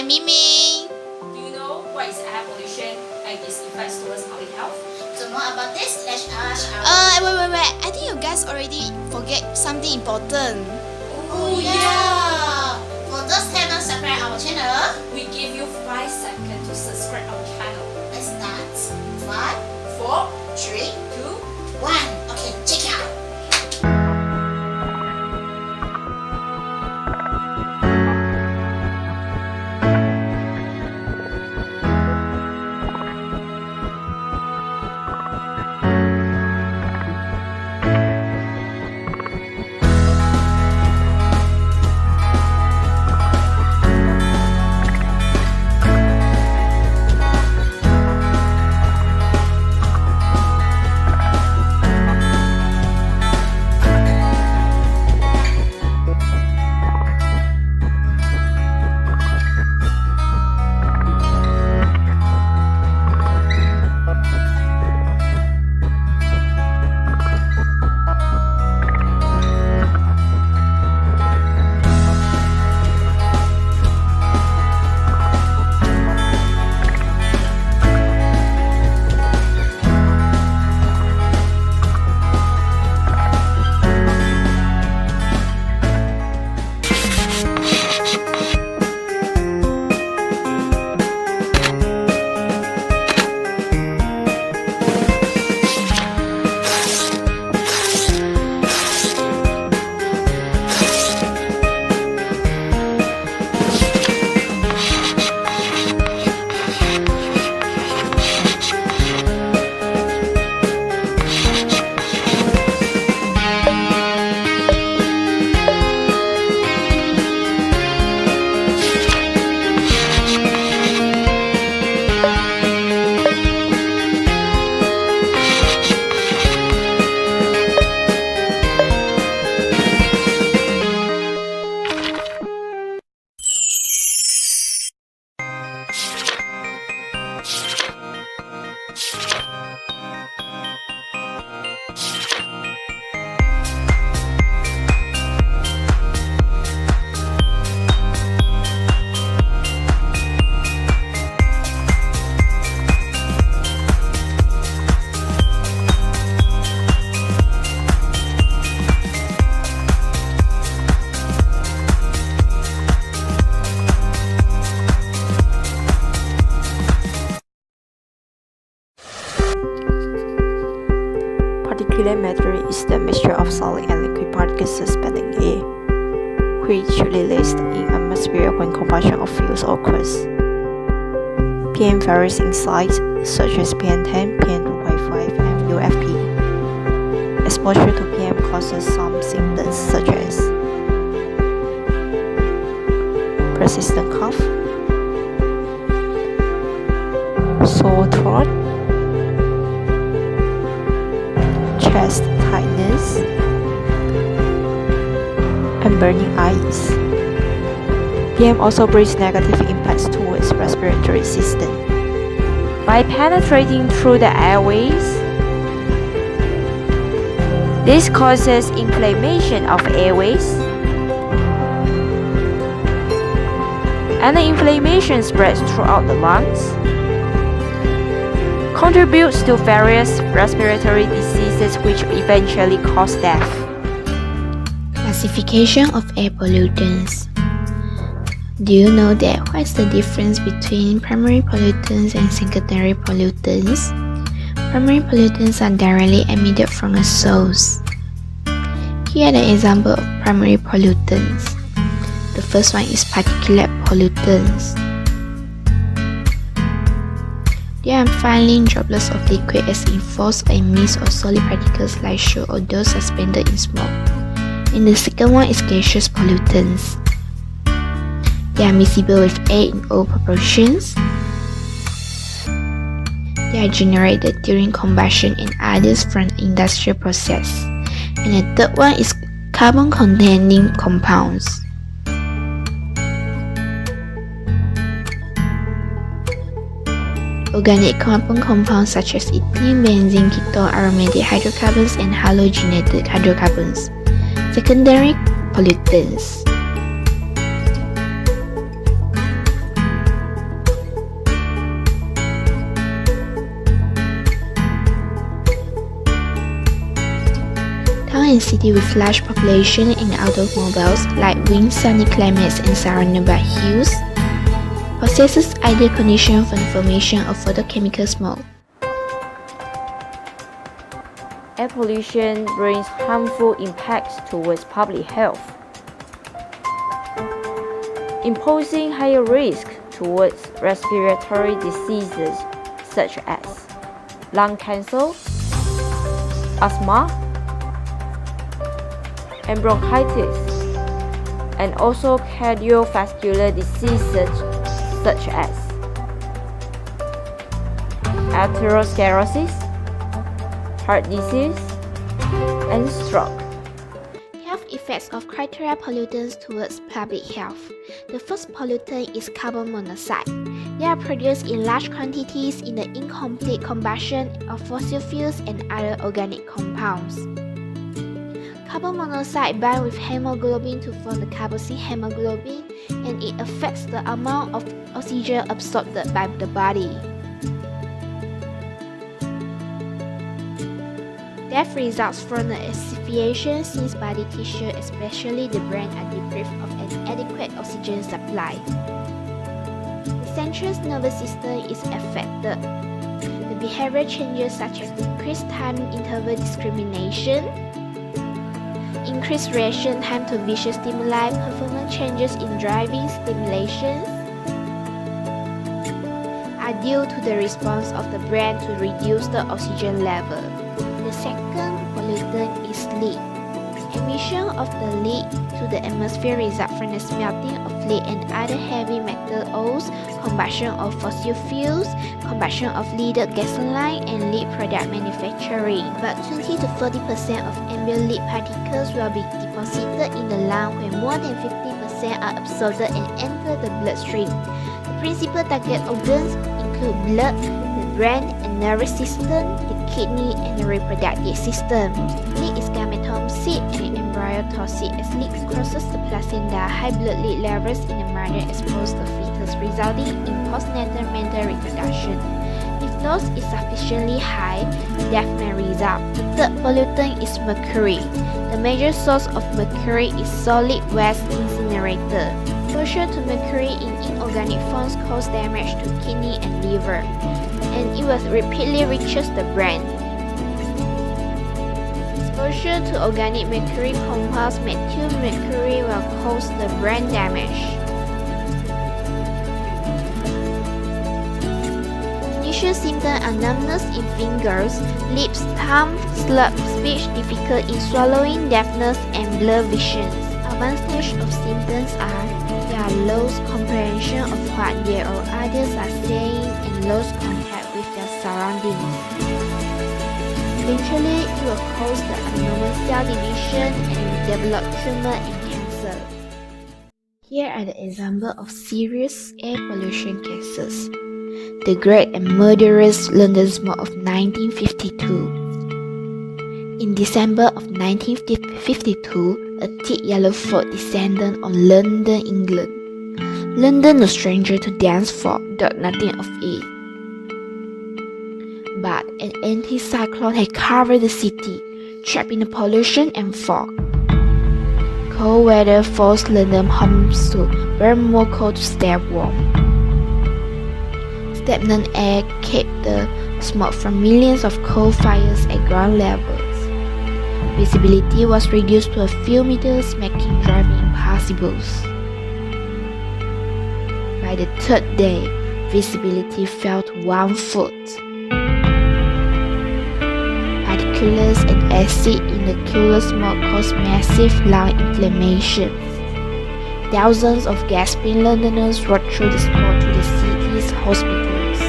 Mimi. Do you know what is air pollution and its effects towards public health? To know about this, let's ask our... Wait. I think you guys already forget something important. Oh yeah! For those who haven't subscribed our channel, We give you 5 seconds to subscribe our channel. let's start. 5, 4, 3, 2, 1. Okay, check it out. Particulate matter is the mixture of solid and liquid particles suspended in air, which released in atmosphere when combustion of fuels occurs. PM varies in size, such as PM10, PM2.5, and UFP. Exposure to PM causes some symptoms such as persistent cough, sore throat, chest tightness, and burning eyes. PM also brings negative impacts towards respiratory system. By penetrating through the airways, this causes inflammation of airways, and the inflammation spreads throughout the lungs, contributes to various respiratory diseases which eventually cause death. Classification of air pollutants. Do you know that what's the difference between primary pollutants and secondary pollutants? Primary pollutants are directly emitted from a source. Here are the examples of primary pollutants. The first one is particulate pollutants. They are fine droplets of liquid as in false and mist or solid particles like sugar or those suspended in smoke. And the second one is gaseous pollutants. They are miscible with air in all proportions. They are generated during combustion and others from industrial process. And the third one is carbon-containing compounds. Organic carbon compounds such as ethylene, benzene, ketone, aromatic hydrocarbons, and halogenated hydrocarbons. Secondary pollutants. and cities with large population and automobiles, like wind, sunny climates and surrounded by hills, possesses ideal conditions for the formation of photochemical smoke. Air pollution brings harmful impacts towards public health, imposing higher risk towards respiratory diseases such as lung cancer, asthma, and bronchitis, and also cardiovascular diseases such as atherosclerosis, heart disease, and stroke. Health effects of criteria pollutants towards public health. The first pollutant is carbon monoxide. They are produced in large quantities in the incomplete combustion of fossil fuels and other organic compounds. Carbon monoxide binds with hemoglobin to form the carboxy hemoglobin, and it affects the amount of oxygen absorbed by the body. Death results from the asphyxiation since body tissue, especially the brain, are deprived of an adequate oxygen supply. The central nervous system is affected. The behavior changes such as decreased time interval discrimination, increased reaction time to visual stimuli, performance changes in driving stimulations are due to the response of the brain to reduce the oxygen level. The second pollutant is lead. Emission of the lead to the atmosphere results from the smelting of lead and other heavy metal ores, combustion of fossil fuels, combustion of leaded gasoline, and lead product manufacturing. About 20 to 40% of ambient lead particles will be deposited in the lung, where more than 50% are absorbed and enter the bloodstream. The principal target organs include blood, the brain and nervous system, the kidney, and the reproductive system. Lead is gametotoxic and embryotoxic as lead crosses the placenta. High blood lead levels in the mother expose the fetus, resulting in postnatal mental reproduction. If dose is sufficiently high, death may result. The third pollutant is mercury. The major source of mercury is solid waste incinerator. Exposure to mercury in inorganic forms causes damage to kidney and liver, and it will repeatedly reaches the brain. Exposure to organic mercury compounds, methyl mercury, will cause the brain damage. Initial symptoms are numbness in fingers, lips, tongue, slurred speech, difficult in swallowing, deafness, and blurred visions. Advanced stage of symptoms are there are lost comprehension of what they or others are saying and lost contact with their surroundings. Eventually, it will cause the abnormal cell division and develop tumor and cancer. Here are the examples of serious air pollution cases. The Great and Murderous London Smoke of 1952. In December of 1952, a thick yellow fog descended on London, England. London, no stranger to dense fog, thought nothing of it. But an anticyclone had covered the city, trapped in the pollution and fog. Cold weather forced London homes to burn more coal to stay warm. Stagnant air kept the smoke from millions of coal fires at ground levels. Visibility was reduced to a few meters, making driving impossible. By the third day, visibility fell to 1 foot. Particles and acid in the cooler smoke caused massive lung inflammation. Thousands of gasping Londoners rushed through the smoke to the city's hospitals.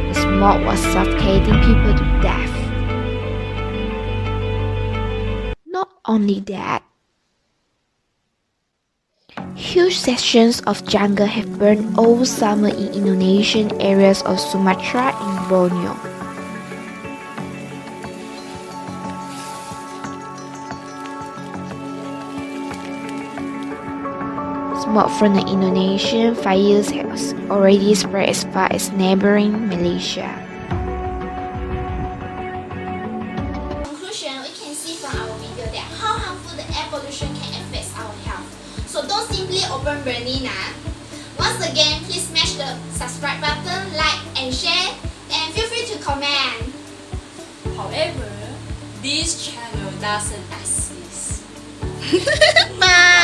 The smoke was suffocating people to death. Not only that, huge sections of jungle have burned all summer in Indonesian areas of Sumatra and Borneo. Smoke from the Indonesian fires has already spread as far as neighboring Malaysia. Conclusion, we can pollution can affect our health. So don't simply open burning. Once again, please smash the subscribe button, like and share, and feel free to comment. However, this channel doesn't exist. Bye!